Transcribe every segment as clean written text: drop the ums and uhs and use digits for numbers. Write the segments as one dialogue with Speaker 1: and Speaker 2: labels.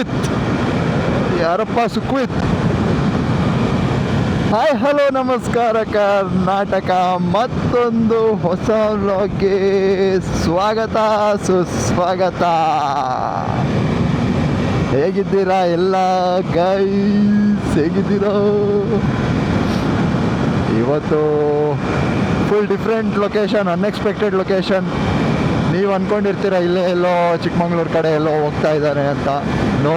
Speaker 1: ಸುಕ್ವಿತ್. ಯಾರಪ್ಪ ಸುಕ್ವಿತ್? Hi hello ನಮಸ್ಕಾರ ಕರ್ನಾಟಕ. ಮತ್ತೊಂದು ಹೊಸ ವ್ಲಾಗ್ಗೆ ಸ್ವಾಗತ ಸುಸ್ವಾಗತ. ಹೇಗಿದ್ದೀರಾ ಎಲ್ಲ ಗೈಸ್? ಹೇಗಿದ್ದೀರಾ? ಇವತ್ತು full different location, unexpected location. ನೀವು ಅಂದ್ಕೊಂಡಿರ್ತೀರ ಇಲ್ಲೇ ಎಲ್ಲೋ ಚಿಕ್ಕಮಂಗ್ಳೂರು ಕಡೆ ಎಲ್ಲೋ ಹೋಗ್ತಾ ಇದ್ದಾರೆ ಅಂತ. ನೋ,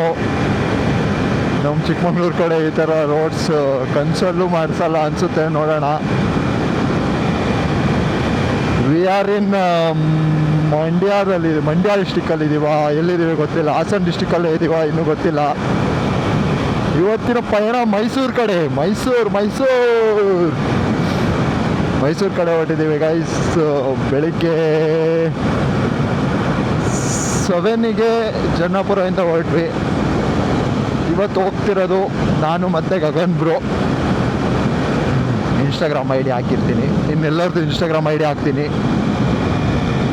Speaker 1: ನಮ್ಮ ಚಿಕ್ಕಮಂಗ್ಳೂರು ಕಡೆ ಈ ಥರ ರೋಡ್ಸ್ ಕನ್ಸಲ್ಲೂ ಮಾಡಿಸಲ್ಲ ಅನಿಸುತ್ತೆ. ನೋಡೋಣ. ವಿ ಆರ್ ಇನ್ ಮಂಡ್ಯ ಡಿಸ್ಟಿಕ್ಕಲ್ಲಿ ಇದ್ದೀವ. ಎಲ್ಲಿದ್ದೀವಿ ಗೊತ್ತಿಲ್ಲ. ಹಾಸನ ಡಿಸ್ಟಿಕ್ಕಲ್ಲೇ ಇದ್ದೀವ, ಇನ್ನೂ ಗೊತ್ತಿಲ್ಲ. ಇವತ್ತಿನ ಪಯಣ ಮೈಸೂರು ಕಡೆ. ಮೈಸೂರು ಕಡೆ ಹೊರಟಿದ್ದೀವಿ ಗೈಸ್. ಬೆಳಿಗ್ಗೆ 7ಗೆ ಜನ್ನಾಪುರದಿಂದ ಹೊರಟ್ವಿ. ಇವತ್ತು ಹೋಗ್ತಿರೋದು ನಾನು ಮತ್ತು Gagan bro. Instagram I D ಹಾಕಿರ್ತೀನಿ, ಇನ್ನೆಲ್ಲರದ್ದು ಇನ್ಸ್ಟಾಗ್ರಾಮ್ ಐ ಡಿ ಹಾಕ್ತೀನಿ.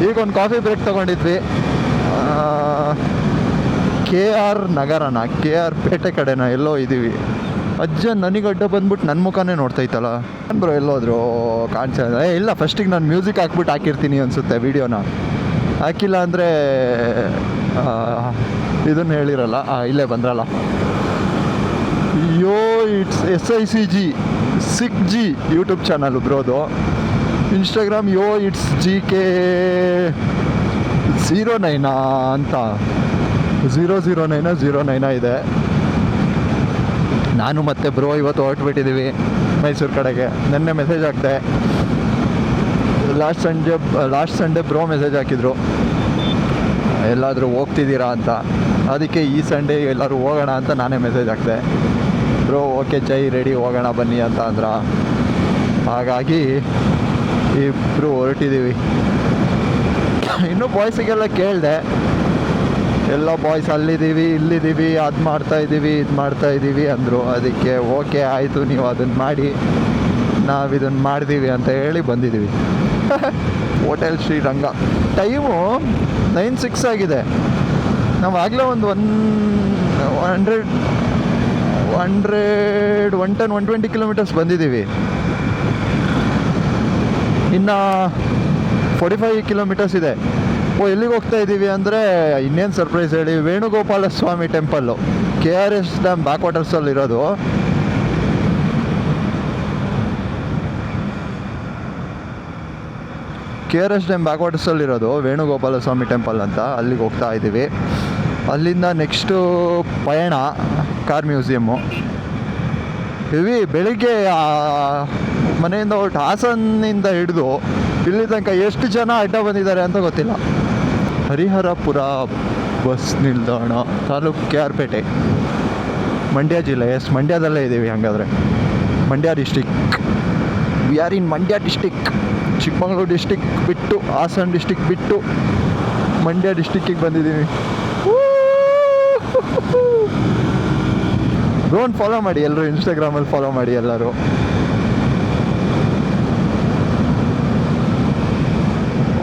Speaker 1: ಈಗ ಒಂದು ಕಾಫಿ ಬ್ರೇಕ್ ತೊಗೊಂಡಿದ್ವಿ. KR ನಗರನ, KR ಪೇಟೆ ಕಡೆನ ಎಲ್ಲೋ ಇದ್ದೀವಿ. ಅಜ್ಜ ನನಗೆ ಅಡ್ಡ ಬಂದ್ಬಿಟ್ಟು ನನ್ನ ಮುಖನೇ ನೋಡ್ತೈತಲ್ಲ. ಬ್ರೋ ಎಲ್ಲೋದ್ರು ಕಾಣಿಸ್ತಾ ಇಲ್ಲ. ಫಸ್ಟಿಗೆ ನಾನು ಮ್ಯೂಸಿಕ್ ಹಾಕ್ಬಿಟ್ಟು ಹಾಕಿರ್ತೀನಿ ಅನಿಸುತ್ತೆ ವೀಡಿಯೋನ. ಹಾಕಿಲ್ಲ ಅಂದರೆ ಇದನ್ನು ಹೇಳಿರಲ್ಲ. ಇಲ್ಲೇ ಬಂದ್ರಲ್ಲ. ಇಟ್ಸ್ SICG ಯೂಟ್ಯೂಬ್ ಚಾನಲ್ ಬ್ರೋದು. ಇನ್ಸ್ಟಾಗ್ರಾಮ್ ಇಟ್ಸ್ GK09 ಅಂತ 009 ಇದೆ. ನಾನು ಮತ್ತು ಬ್ರೋ ಇವತ್ತು ಹೊರಟ್ಬಿಟ್ಟಿದ್ದೀವಿ ಮೈಸೂರು ಕಡೆಗೆ. ನೆನ್ನೆ ಮೆಸೇಜ್ ಹಾಕಿದೆ. ಲಾಸ್ಟ್ ಸಂಡೇ ಬ್ರೋ ಮೆಸೇಜ್ ಹಾಕಿದ್ರು ಎಲ್ಲಾದರೂ ಹೋಗ್ತಿದ್ದೀರಾ ಅಂತ. ಅದಕ್ಕೆ ಈ ಸಂಡೇ ಎಲ್ಲರೂ ಹೋಗೋಣ ಅಂತ ನಾನೇ ಮೆಸೇಜ್ ಹಾಕಿದೆ. ಬ್ರೋ ಓಕೆ ಜೈ ರೆಡಿ, ಹೋಗೋಣ ಬನ್ನಿ ಅಂತ ಅಂದ್ರ. ಹಾಗಾಗಿ ಇಬ್ಬರು ಹೊರಟಿದ್ದೀವಿ. ಇನ್ನೂ ಬಾಯ್ಸಿಗೆಲ್ಲ ಕೇಳಿದೆ. ಎಲ್ಲ ಬಾಯ್ಸ್ ಅಲ್ಲಿದ್ದೀವಿ ಇಲ್ಲಿದ್ದೀವಿ, ಅದು ಮಾಡ್ತಾಯಿದ್ದೀವಿ ಇದು ಮಾಡ್ತಾಯಿದ್ದೀವಿ ಅಂದರು. ಅದಕ್ಕೆ ಓಕೆ ಆಯಿತು, ನೀವು ಅದನ್ನು ಮಾಡಿ, ನಾವಿದನ್ನು ಮಾಡಿದ್ದೀವಿ ಅಂತ ಹೇಳಿ ಬಂದಿದ್ದೀವಿ. ಹೋಟೆಲ್ ಶ್ರೀರಂಗ. ಟೈಮು 9:06 ಆಗಿದೆ. ನಾವು ಆಗಲೇ ಒಂದು 110 ಕಿಲೋಮೀಟರ್ಸ್ ಬಂದಿದ್ದೀವಿ. ಇನ್ನು 45 ಕಿಲೋಮೀಟರ್ಸ್ ಇದೆ. ಎಲ್ಲಿಗೆ ಹೋಗ್ತಾ ಇದ್ದೀವಿ ಅಂದರೆ ಇನ್ನೇನು ಸರ್ಪ್ರೈಸ್ ಹೇಳಿ, Venugopala Swamy temple. KRS dam back ವಾಟರ್ಸಲ್ಲಿರೋದು. KRS ಡ್ಯಾಮ್ ಬ್ಯಾಕ್ ವಾಟರ್ಸಲ್ಲಿರೋದು ವೇಣುಗೋಪಾಲ ಸ್ವಾಮಿ ಟೆಂಪಲ್ ಅಂತ. ಅಲ್ಲಿಗೆ ಹೋಗ್ತಾ ಇದ್ದೀವಿ. ಅಲ್ಲಿಂದ ನೆಕ್ಸ್ಟು ಪಯಣ ಕಾರ್ ಮ್ಯೂಸಿಯಮ್ಮು. ಹೆವಿ. ಬೆಳಿಗ್ಗೆ ಮನೆಯಿಂದ ಹೊರಟು ಹಾಸನಿಂದ ಹಿಡಿದು ಇಲ್ಲಿ ತನಕ ಎಷ್ಟು ಜನ ಅಡ್ಡ ಬಂದಿದ್ದಾರೆ ಅಂತ ಗೊತ್ತಿಲ್ಲ. ಹರಿಹರಪುರ ಬಸ್ ನಿಲ್ದಾಣ, ತಾಲೂಕು KR ಪೇಟೆ, ಮಂಡ್ಯ ಜಿಲ್ಲೆ. ಮಂಡ್ಯದಲ್ಲೇ ಇದ್ದೀವಿ. ಹಾಗಾದರೆ Mandya district. We are in Mandya district. Chikkamagaluru district ಬಿಟ್ಟು, ಹಾಸನ ಡಿಸ್ಟಿಕ್ ಬಿಟ್ಟು ಮಂಡ್ಯ ಡಿಸ್ಟಿಕ್ಕಿಗೆ ಬಂದಿದ್ದೀವಿ. ಬ್ರೋನ್ ಫಾಲೋ ಮಾಡಿ ಎಲ್ಲರೂ, ಇನ್ಸ್ಟಾಗ್ರಾಮಲ್ಲಿ ಫಾಲೋ ಮಾಡಿ ಎಲ್ಲರೂ.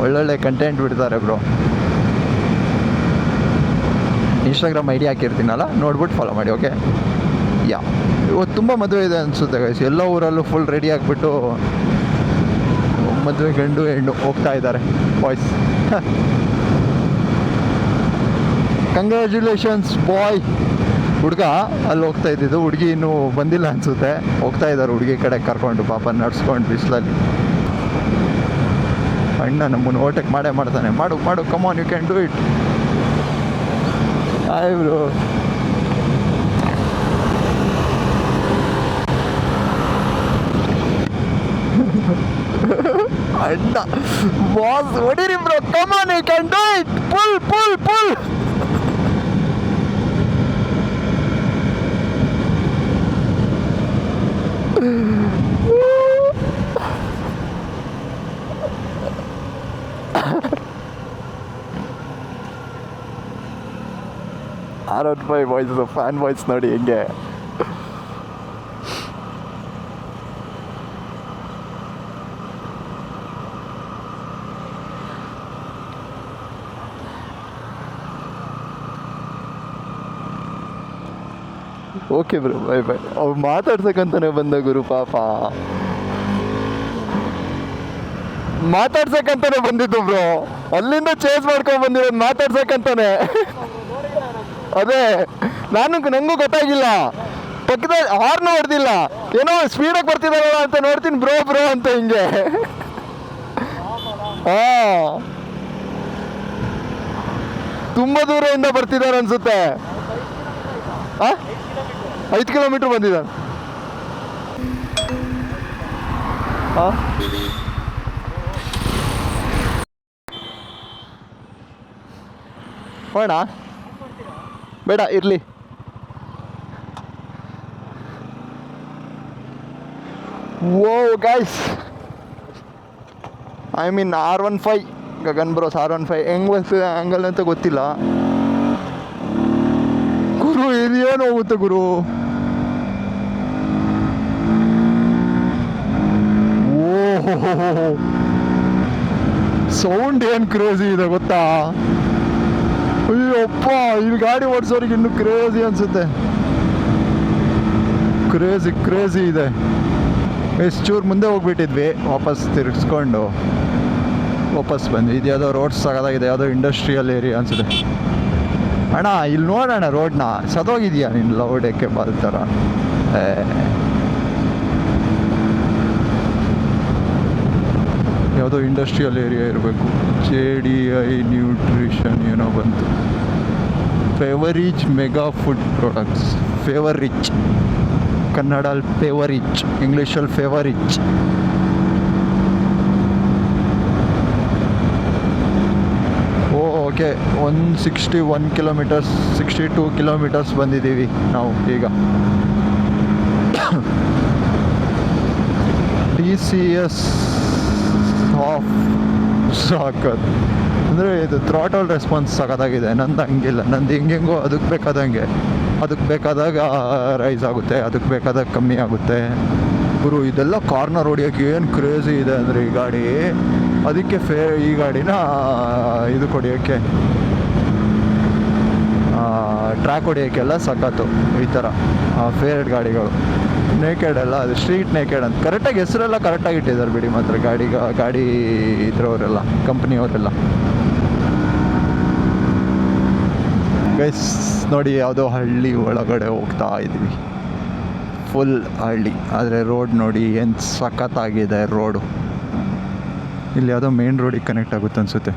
Speaker 1: ಒಳ್ಳೊಳ್ಳೆ ಕಂಟೆಂಟ್ ಬಿಡ್ತಾರೆ ಬ್ರೋ. ಇನ್ಸ್ಟಾಗ್ರಾಮ್ ಐ ಡಿ ಹಾಕಿರ್ತೀನಲ್ಲ, ನೋಡ್ಬಿಟ್ಟು ಫಾಲೋ ಮಾಡಿ. ಓಕೆ. ಇವತ್ತು ತುಂಬ ಮದುವೆ ಇದೆ ಅನಿಸುತ್ತೆ ಗೈಸ್. ಎಲ್ಲ ಊರಲ್ಲೂ ಫುಲ್ ರೆಡಿ ಆಗಿಬಿಟ್ಟು ಮದುವೆ ಗಂಡು ಹೆಣ್ಣು ಹೋಗ್ತಾ ಇದ್ದಾರೆ ಬಾಯ್ಸ್. ಕಂಗ್ರ್ಯಾಚುಲೇಷನ್ಸ್ ಬಾಯ್. ಹುಡುಗ ಅಲ್ಲಿ ಹೋಗ್ತಾ ಇದ್ದಿದ್ದು, ಹುಡುಗಿ ಇನ್ನೂ ಬಂದಿಲ್ಲ ಅನಿಸುತ್ತೆ. ಹೋಗ್ತಾ ಇದ್ದಾರೆ ಹುಡುಗಿ ಕಡೆ ಕರ್ಕೊಂಡು, ಪಾಪ ನಡ್ಸ್ಕೊಂಡು ಬಿಸಿಲಲ್ಲಿ. ಅಣ್ಣ ನಮ್ಮನ್ನು ಓಟಕ್ಕೆ ಮಾಡೇ ಮಾಡ್ತಾನೆ. ಮಾಡು come on, you can do it. Hi bro. ಅಣ್ಣ ಬಾಸ್ ಹೊಡಿರಿ bro, come on, you can do it. Pull. R15 boys, fan boys ನೋಡಿ ಹೆಂಗೆ. Okay bro, bye bye. ಅವ್ರು ಮಾತಾಡ್ಸಕ್ಕಂತಾನೆ ಬಂದ ಗುರು, ಪಾಪ ಮಾತಾಡ್ಸಕ್ಕಂತಾನೆ ಬಂದಿದ್ದು ಬ್ರೋ. ಅಲ್ಲಿಂದ ಚೇಂಜ್ ಮಾಡ್ಕೊಂಡು ಬಂದಿರೋದು ಮಾತಾಡ್ಸಕ್ಕಂತಾನೆ. ಅದೇ ನಂಗೂ ಗೊತ್ತಾಗಿಲ್ಲ, ಪಕ್ಕದಲ್ಲಿ ಹಾರ್ನು ಹೊಡೆದಿಲ್ಲ, ಏನೋ ಸ್ಪೀಡಾಗಿ ಬರ್ತಿದಾರಲ್ಲ ಅಂತ ನೋಡ್ತೀನಿ, ಬ್ರೋ ಬ್ರೋ ಅಂತ ಹಿಂಗೆ. ಹಾ, ತುಂಬಾ ದೂರದಿಂದ ಬರ್ತಿದ್ದಾರೆ ಅನ್ಸುತ್ತೆ. 5 ಕಿಲೋಮೀಟರ್ ಬಂದಿದ್ದಾರೆ. ಹೋಣ ಬೇಡ ಇರಲಿ. Oh guys, I mean R15 Gagan bros R15 ಹೆಂಗ್ ಬರ್ತದೆ ಆ್ಯಂಗಲ್ ಅಂತ ಗೊತ್ತಿಲ್ಲ ಗುರು. ಇದೇನು ಹೋಗುತ್ತೆ ಗುರು. ಓಹೋ, ಸೌಂಡ್ ಏನು ಕ್ರೇಜಿ ಇದೆ ಗೊತ್ತಾ. ಅಯ್ಯಪ್ಪ, ಇಲ್ಲಿ ಗಾಡಿ ಓಡಿಸೋರಿಗೆ ಇನ್ನೂ ಕ್ರೇಜಿ ಅನ್ಸುತ್ತೆ. ಕ್ರೇಜಿ ಇದೆ. ಎಷ್ಟು ಚೂರು ಮುಂದೆ ಹೋಗ್ಬಿಟ್ಟಿದ್ವಿ, ವಾಪಸ್ ತಿರುಗಿಸ್ಕೊಂಡು ವಾಪಸ್ ಬಂದ್ವಿ. ಇದು ಯಾವುದೋ ರೋಡ್ ಸಾಕಾಗಿದೆ, ಯಾವುದೋ ಇಂಡಸ್ಟ್ರಿಯಲ್ ಏರಿಯಾ ಅನ್ಸುತ್ತೆ. ಅಣ್ಣ ಇಲ್ಲಿ ನೋಡೋಣ ರೋಡ್ನ, ಸದೋಗಿದೆಯಾ ನೀನು ಲೌಡಕ್ಕೆ ಥರ. ಯಾವುದೋ ಇಂಡಸ್ಟ್ರಿಯಲ್ ಏರಿಯಾ ಇರಬೇಕು. JDI ನ್ಯೂಟ್ರಿಷನ್ ಏನೋ ಬಂತು. ಫೇವರಿಚ್ ಮೆಗಾ ಫುಡ್ ಪ್ರಾಡಕ್ಟ್ಸ್. ಫೇವರಿಚ್ ಕನ್ನಡಲ್ಲಿ ಫೇವರಿಚ್, ಇಂಗ್ಲೀಷಲ್ಲಿ ಫೇವರಿಚ್. ಓಕೆ, 161 ಕಿಲೋಮೀಟರ್ಸ್, 62 ಕಿಲೋಮೀಟರ್ಸ್ ಬಂದಿದ್ದೀವಿ ನಾವು ಈಗ. TCS ಆಫ್ ಸಾಕತ್ ಅಂದರೆ ಇದು ಥ್ರಾಟಲ್ ರೆಸ್ಪಾನ್ಸ್ ಸಖತ್ತಾಗಿದೆ. ನಂದು ಹಂಗಿಲ್ಲ, ನಂದು ಹೆಂಗೆಂಗೋ ಅದಕ್ಕೆ ಬೇಕಾದಾಗ ರೈಸ್ ಆಗುತ್ತೆ, ಅದಕ್ಕೆ ಬೇಕಾದಾಗ ಕಮ್ಮಿ ಆಗುತ್ತೆ ಗುರು. ಇದೆಲ್ಲ ಕಾರ್ನರ್ ಹೊಡಿಯೋಕ್ಕೆ ಏನು ಕ್ರೇಜಿ ಇದೆ ಅಂದರೆ ಈ ಗಾಡಿ. ಅದಕ್ಕೆ ಈ ಗಾಡಿನ ಇದು ಹೊಡಿಯೋಕ್ಕೆ, ಟ್ರ್ಯಾಕ್ ಹೊಡಿಯೋಕ್ಕೆಲ್ಲ ಸಖತ್ತು ಈ ಥರ ಫೇವ್ರೇಟ್ ಗಾಡಿಗಳು. ನೇಕೆಡ್ ಎಲ್ಲ, ಅದು ಸ್ಟ್ರೀಟ್ ನೇಕೆಡ್ ಅಂತ ಕರೆಕ್ಟಾಗಿ ಹೆಸರೆಲ್ಲ ಕರೆಕ್ಟಾಗಿ ಇಟ್ಟಿದ್ದಾರೆ ಬಿಡಿ. ಮಾತ್ರ ಗಾಡಿ ಇದ್ರವರೆಲ್ಲ, ಕಂಪ್ನಿಯವರೆಲ್ಲ. ಗೈಸ್ ನೋಡಿ, ಯಾವುದೋ ಹಳ್ಳಿ ಒಳಗಡೆ ಹೋಗ್ತಾ ಇದ್ವಿ. ಫುಲ್ ಹಳ್ಳಿ, ಆದರೆ ರೋಡ್ ನೋಡಿ ಏನು ಸಖತ್ತಾಗಿದೆ ರೋಡು. ಇಲ್ಲಿ ಯಾವುದೋ ಮೇನ್ ರೋಡಿಗೆ ಕನೆಕ್ಟ್ ಆಗುತ್ತೆ ಅನಿಸುತ್ತೆ.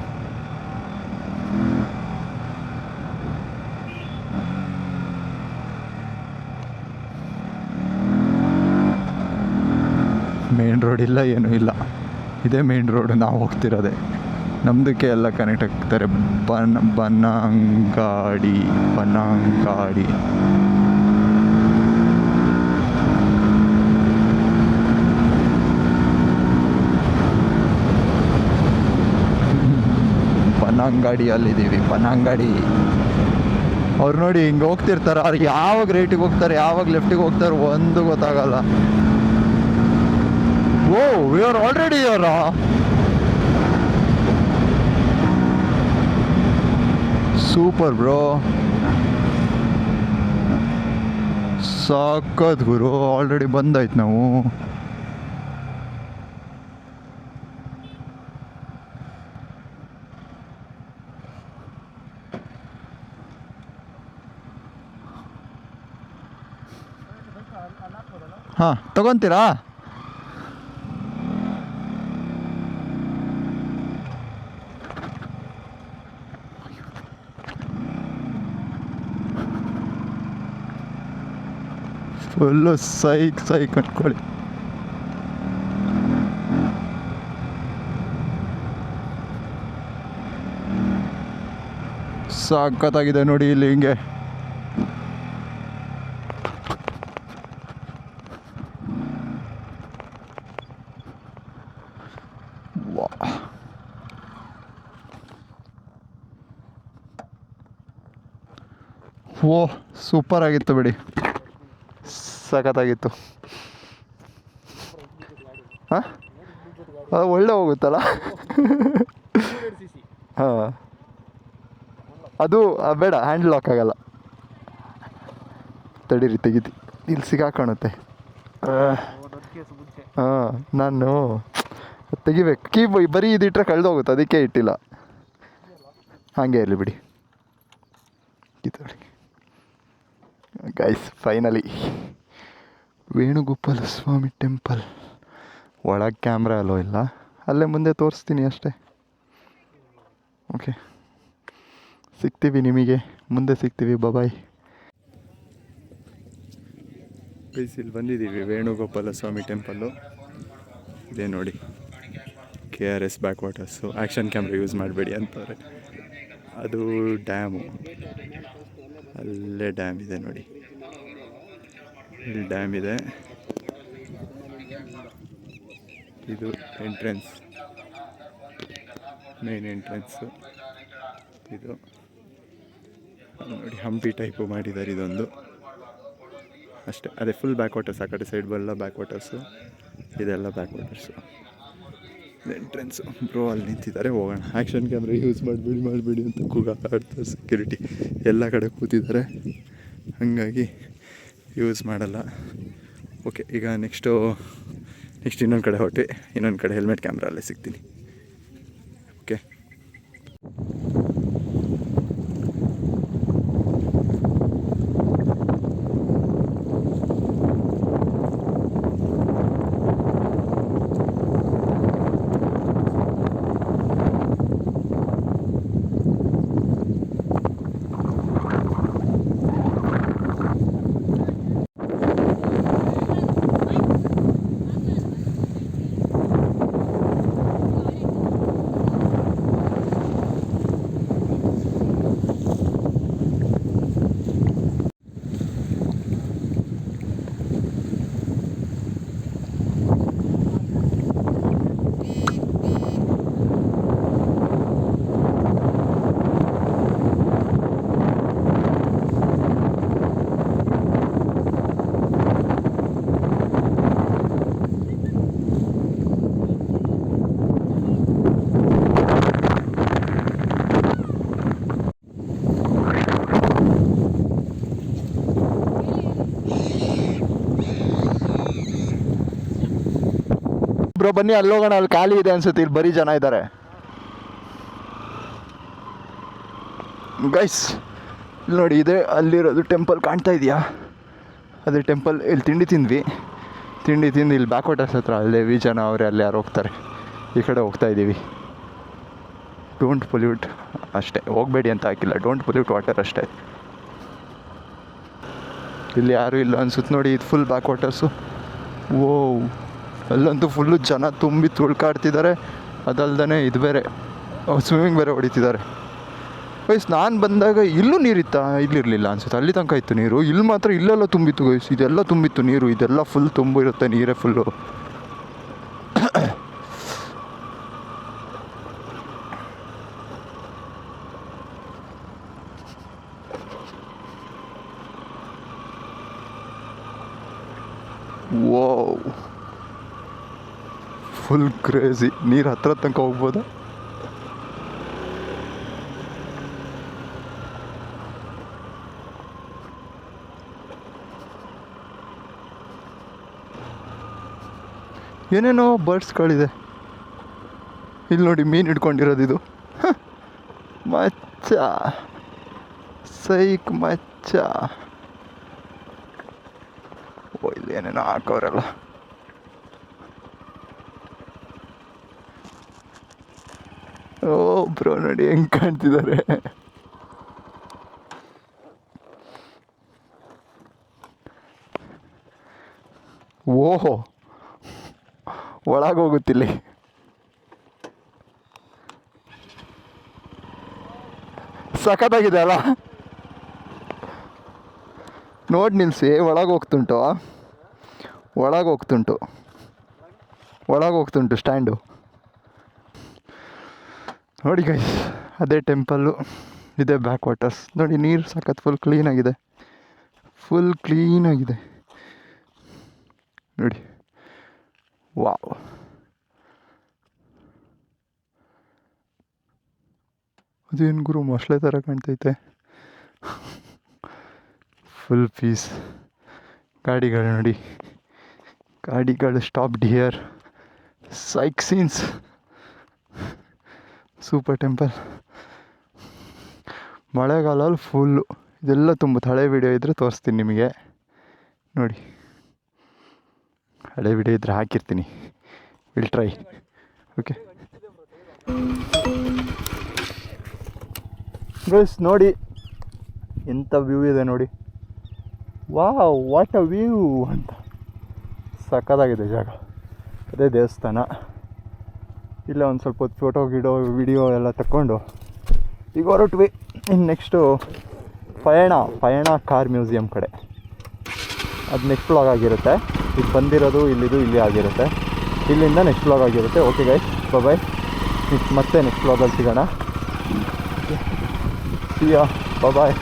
Speaker 1: ಮೇನ್ ರೋಡ್ ಇಲ್ಲ, ಏನೂ ಇಲ್ಲ, ಇದೇ ಮೇನ್ ರೋಡು ನಾವು ಹೋಗ್ತಿರೋದೆ. ನಮ್ಮದಕ್ಕೆ ಎಲ್ಲ ಕನೆಕ್ಟ್ ಆಗ್ತಾರೆ. ಬನ್ನಂಗಾಡಿ ಬನ್ನಂಗಾಡಿಯಲ್ಲಿದ್ದೀವಿ. ಬನ್ನಂಗಾಡಿ ಅವ್ರು ನೋಡಿ ಹಿಂಗೆ ಹೋಗ್ತಿರ್ತಾರೆ. ಅವ್ರಿಗೆ ಯಾವಾಗ ರೈಟಿಗೆ ಹೋಗ್ತಾರೆ, ಯಾವಾಗ ಲೆಫ್ಟಿಗೆ ಹೋಗ್ತಾರೆ ಒಂದು ಗೊತ್ತಾಗಲ್ಲ. Oh, we are already here. Super bro, ಸಾಕತ್ ಗುರು. ಆಲ್ರೆಡಿ ಬಂದಾಯ್ತು ನಾವು. ಹಾಂ, ತಗೊತೀರಾ? ಫುಲ್ಲು ಸೈಕ್ ಅಂದ್ಕೊಳ್ಳಿ. ಸಖತ್ತಾಗಿದೆ ನೋಡಿ ಇಲ್ಲಿ ಹಿಂಗೆ. ಓ, ಸೂಪರ್ ಆಗಿತ್ತು ಬಿಡಿ, ಸಖತ್ತಾಗಿತ್ತು. ಹಾಂ, ಅದು ಒಳ್ಳೆ ಹೋಗುತ್ತಲ್ಲ. ಹಾಂ, ಅದು ಬೇಡ, ಹ್ಯಾಂಡ್ ಲಾಕ್ ಆಗಲ್ಲ. ತಡೀರಿ ತೆಗಿತಿ ಇಲ್ಲಿ ಸಿಗಾಕಾಣುತ್ತೆ. ಹಾಂ ನಾನು ತೆಗಿಬೇಕು. ಬರೀ ಇದಿಟ್ರೆ ಕಳೆದೋಗುತ್ತೆ, ಅದಕ್ಕೆ ಇಟ್ಟಿಲ್ಲ. ಹಾಗೆ ಇರಲಿ ಬಿಡಿ. Guys finally Venugopal Swamy temple ಒಳಗೆ ಕ್ಯಾಮ್ರಾ ಅಲ್ಲೋ ಇಲ್ಲ, ಅಲ್ಲೇ ಮುಂದೆ ತೋರಿಸ್ತೀನಿ ಅಷ್ಟೇ. ಓಕೆ, ಸಿಗ್ತೀವಿ ನಿಮಗೆ ಮುಂದೆ ಸಿಗ್ತೀವಿ. ಬಾಯ್. ಗೈಸ್ ಇಲ್ಲಿ ಬಂದಿದ್ದೀವಿ ವೇಣುಗೋಪಾಲ ಸ್ವಾಮಿ ಟೆಂಪಲ್ಲು. ಇದೇ ನೋಡಿ KRS back waters. Action camera use ಮಾಡಬೇಡಿ ಅಂತಾರೆ. ಅದು ಡ್ಯಾಮು, ಅಲ್ಲೇ ಡ್ಯಾಮ್ ಇದೆ ನೋಡಿ, ಇಲ್ಲಿ ಡ್ಯಾಮ್ ಇದೆ. ಇದು ಎಂಟ್ರೆನ್ಸ್, ಮೇನ್ ಎಂಟ್ರೆನ್ಸು. ಇದು ನೋಡಿ ಹಂಪಿ ಟೈಪು ಮಾಡಿದ್ದಾರೆ ಇದೊಂದು ಅಷ್ಟೇ. ಅದೇ ಫುಲ್ ಬ್ಯಾಕ್ ವಾಟರ್ಸ್, ಆ ಕಡೆ ಸೈಡ್ ಎಲ್ಲ ಬ್ಯಾಕ್ ವಾಟರ್ಸು, ಇದೆಲ್ಲ ಬ್ಯಾಕ್ ವಾಟರ್ಸು. ಎಂಟ್ರೆನ್ಸು. ಬ್ರೋ ಅಲ್ಲಿ ನಿಂತಿದ್ದಾರೆ, ಹೋಗೋಣ. ಆ್ಯಕ್ಷನ್ ಕ್ಯಾಮ್ರಾ ಯೂಸ್ ಮಾಡಬೇಡಿ ಅಂತ ಕೂಗಾಡ್ತಾರೆ ಸೆಕ್ಯೂರಿಟಿ. ಎಲ್ಲ ಕಡೆ ಕೂತಿದ್ದಾರೆ, ಹಾಗಾಗಿ ಯೂಸ್ ಮಾಡಲ್ಲ. ಓಕೆ, ಈಗ ನೆಕ್ಸ್ಟ್ ಇನ್ನೊಂದು ಕಡೆ ಹೊರಟಿ, ಇನ್ನೊಂದು ಕಡೆ ಹೆಲ್ಮೆಟ್ ಕ್ಯಾಮ್ರಾ ಅಲ್ಲೇ ಸಿಗ್ತೀನಿ. ಓಕೆ, ಬ್ರೋ ಬನ್ನಿ ಅಲ್ಲಿ ಹೋಗೋಣ. ಅಲ್ಲಿ ಖಾಲಿ ಇದೆ ಅನ್ಸುತ್ತೆ, ಇಲ್ಲಿ ಬರೀ ಜನ ಇದ್ದಾರೆ. ಗೈಸ್ ಇಲ್ಲಿ ನೋಡಿ, ಇದೆ ಅಲ್ಲಿರೋದು ಟೆಂಪಲ್, ಕಾಣ್ತಾ ಇದೆಯಾ? ಅದೇ ಟೆಂಪಲ್. ಇಲ್ಲಿ ತಿಂಡಿ ತಿಂದು ಇಲ್ಲಿ ಬ್ಯಾಕ್ ವಾಟರ್ಸ್ ಹತ್ರ ಅಲ್ಲೇ ಜನ ಅವರೇ, ಅಲ್ಲಿ ಯಾರು ಹೋಗ್ತಾರೆ. ಈ ಕಡೆ ಹೋಗ್ತಾ ಇದ್ದೀವಿ. ಡೋಂಟ್ ಪೊಲ್ಯೂಟ್ ಅಷ್ಟೇ, ಹೋಗಬೇಡಿ ಅಂತ ಹಾಕಿಲ್ಲ, ಡೋಂಟ್ ಪೊಲ್ಯೂಟ್ ವಾಟರ್ ಅಷ್ಟೇ. ಇಲ್ಲಿ ಯಾರೂ ಇಲ್ಲ ಅನ್ಸುತ್ತೆ ನೋಡಿ, ಇದು ಫುಲ್ ಬ್ಯಾಕ್ ವಾಟರ್ಸು. ಓ, ಅಲ್ಲಂತೂ ಫುಲ್ಲು ಜನ ತುಂಬಿ ತುಳ್ಕಾಡ್ತಿದ್ದಾರೆ. ಅದಲ್ದೇ ಇದು ಬೇರೆ ಸ್ವಿಮ್ಮಿಂಗ್ ಬೇರೆ ಹೊಡಿತಿದ್ದಾರೆ. ಗೈಸ್ ನಾನು ಬಂದಾಗ ಇಲ್ಲೂ ನೀರಿತ್ತಾ? ಇಲ್ಲಿರಲಿಲ್ಲ ಅನ್ಸುತ್ತೆ, ಅಲ್ಲಿ ತನಕ ಇತ್ತು ನೀರು. ಇಲ್ಲಿ ಮಾತ್ರ ಇಲ್ಲೆಲ್ಲ ತುಂಬಿತ್ತು ಗೈಸ್, ಇದೆಲ್ಲ ತುಂಬಿತ್ತು ನೀರು. ಇದೆಲ್ಲ ಫುಲ್ ತುಂಬಿರುತ್ತೆ ನೀರೇ ಫುಲ್ಲು. ವೋ, ಫುಲ್ ಕ್ರೇಜಿ. ನೀರು ಹತ್ರ ತನಕ ಹೋಗ್ಬೋದಾ? ಏನೇನೋ ಬರ್ಡ್ಸ್ಗಳಿದೆ ಇಲ್ಲಿ ನೋಡಿ. ಮೀನು ಹಿಡ್ಕೊಂಡಿರೋದು ಇದು. ಮಚ್ಚ ಸೈಕ್ ಮಚ್ಚ. ಓ, ಇಲ್ಲಿ ಏನೇನೋ ಹಾಕೋರಲ್ಲ. ಓ ಬ್ರೋ ನೋಡಿ ಹೆಂಗೆ ಕಾಣ್ತಿದ್ದಾರೆ. ಓಹೋ, ಒಳಗೋಗುತ್ತಿಲ್ಲಿ. ಸಖತ್ತಾಗಿದೆ ಅಲ್ಲ? ನೋಡಿ ನಿಲ್ಲಿಸಿ, ಒಳಗೋಗ್ತುಂಟು ಸ್ಟ್ಯಾಂಡು ನೋಡಿ ಗೈಸ್. ಅದೇ ಟೆಂಪಲ್ಲು, ಇದೇ ಬ್ಯಾಕ್ ವಾಟರ್ಸ್ ನೋಡಿ. ನೀರು ಸಖತ್ ಫುಲ್ ಕ್ಲೀನಾಗಿದೆ ನೋಡಿ. ವಾವ್, ಅದೇನು ಗುರು ಮೊಸಳೆ ಥರ ಕಾಣ್ತೈತೆ. Full piece. ಗಾಡಿಗಳು ನೋಡಿ, ಗಾಡಿಗಳು ಸ್ಟಾಪ್ ಡಿಯರ್, ಸೈಕ್ ಸೀನ್ಸ್, ಸೂಪರ್ ಟೆಂಪಲ್. ಮಳೆಗಾಲಲ್ಲಿ ಫುಲ್ಲು ಇದೆಲ್ಲ ತುಂಬ ಹಳೆ ವಿಡಿಯೋ ಇದ್ದರೆ ತೋರಿಸ್ತೀನಿ ನಿಮಗೆ ನೋಡಿ. ಹಳೆ ವಿಡಿಯೋ ಇದ್ದರೆ ಹಾಕಿರ್ತೀನಿ, ವಿಲ್ ಟ್ರೈ. ಓಕೆ ಗೈಸ್ ನೋಡಿ ಎಂಥ ವ್ಯೂ ಇದೆ ನೋಡಿ. ವಾವ್ ವಾಟ್ ಅ ವ್ಯೂ ಅಂತ, ಸಕ್ಕತ್ತಾಗಿದೆ ಜಾಗ. ಅದೇ ದೇವಸ್ಥಾನ. ಇಲ್ಲ ಒಂದು ಸ್ವಲ್ಪ ಹೊತ್ತು ಫೋಟೋ ವಿಡಿಯೋ ಎಲ್ಲ ತಕ್ಕೊಂಡು ಈಗ ಹೊರಟ್ವಿ. ಇನ್ನು ನೆಕ್ಸ್ಟು ಪಯಣ ಕಾರ್ ಮ್ಯೂಸಿಯಂ ಕಡೆ. ಅದು ನೆಕ್ಸ್ಟ್ ವ್ಲಾಗ್ ಆಗಿರುತ್ತೆ. ಈಗ ಬಂದಿರೋದು ಇಲ್ಲಿ ಆಗಿರುತ್ತೆ. ಇಲ್ಲಿಂದ ನೆಕ್ಸ್ಟ್ ವ್ಲಾಗ್ ಆಗಿರುತ್ತೆ. ಓಕೆ ಗೈಸ್, ಬಾಯ್. ಮತ್ತೆ ನೆಕ್ಸ್ಟ್ ವ್ಲಾಗಲ್ಲಿ ಸಿಗೋಣ. ಸಿಯಾ, ಬಾಯ್.